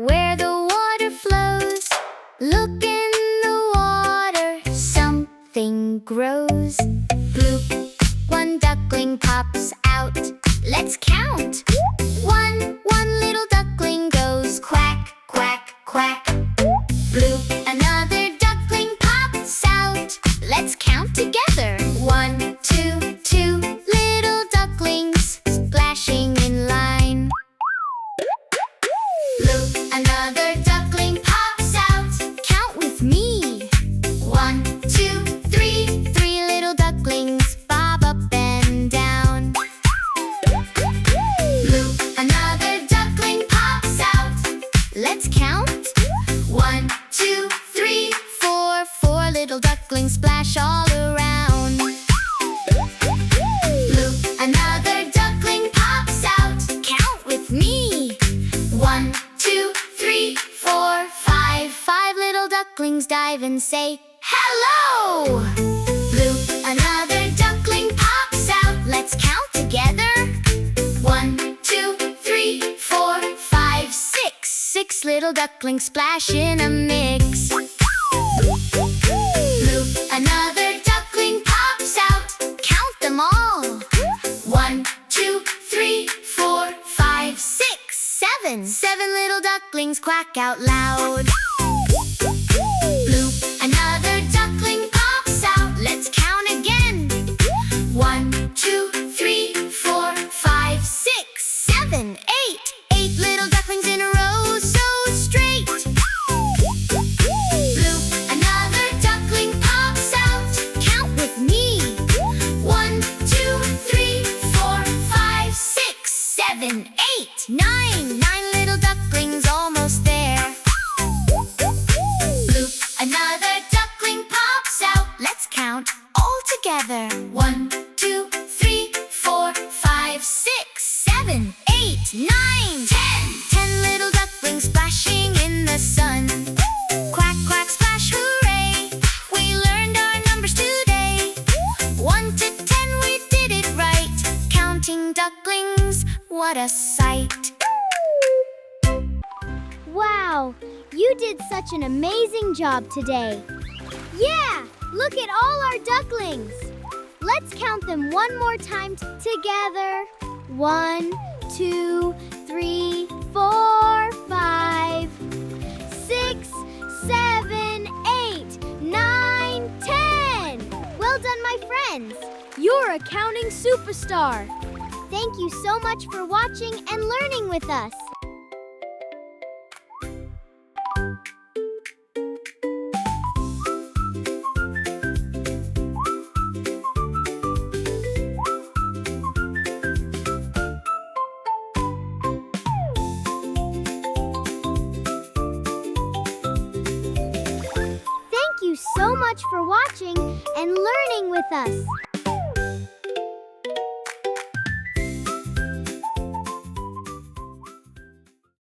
where the water flows. Look in the water, something grows. Bloop, one duckling pops out. Let's count. One little duckling goes quack, quack, quack. Bloop, another duckling pops out. Let's count together. 1, 2, 2 little ducklings splashing in line. Bloop, another duckling pops out. Count with me. 1, 2, 3 little ducklings bob up and down. Bloop, another duckling pops out. Let's count. 1, 2, 3 4 little ducklings splash all around. Bloop, another duckling pops out. Count with me. 1, 2, 3 4 5 little ducklings dive and say hello. Bloop, another duckling pops out. Let's count together. 1, 2, 3 4 5 6 little ducklings splash in a mix. Bloop, another duckling pops out. Count them all. 1, 2, 3 4 5 6 7 little ducklings quack out loud. Bloop, another duckling pops out. Let's count again. 1, 2, 3 4 5 6 7 8 little ducklings in a row, so straight. Bloop, another duckling pops out. Count with me. 1, 2 3 4 5 6 7 8 9 little ducklings almost there. Bloop, another duckling pops out. Let's count all together. 1, 2 3 4 5 6 7 8 9 10 little ducklings splashing in the sun. Quack, quack, splash, hooray! We learned our numbers today. 1 to 10, we did it right. Counting ducklings, what a sight. Wow, you did such an amazing job today. Yeah, look at all our ducklings. Let's count them one more time together. 1, 2, 3, 4, 5, 6, 7, 8, 9, 10. Well done, my friends. You're a counting superstar. Thank you so much for watching and learning with us. Thank you so much for watching and learning with us.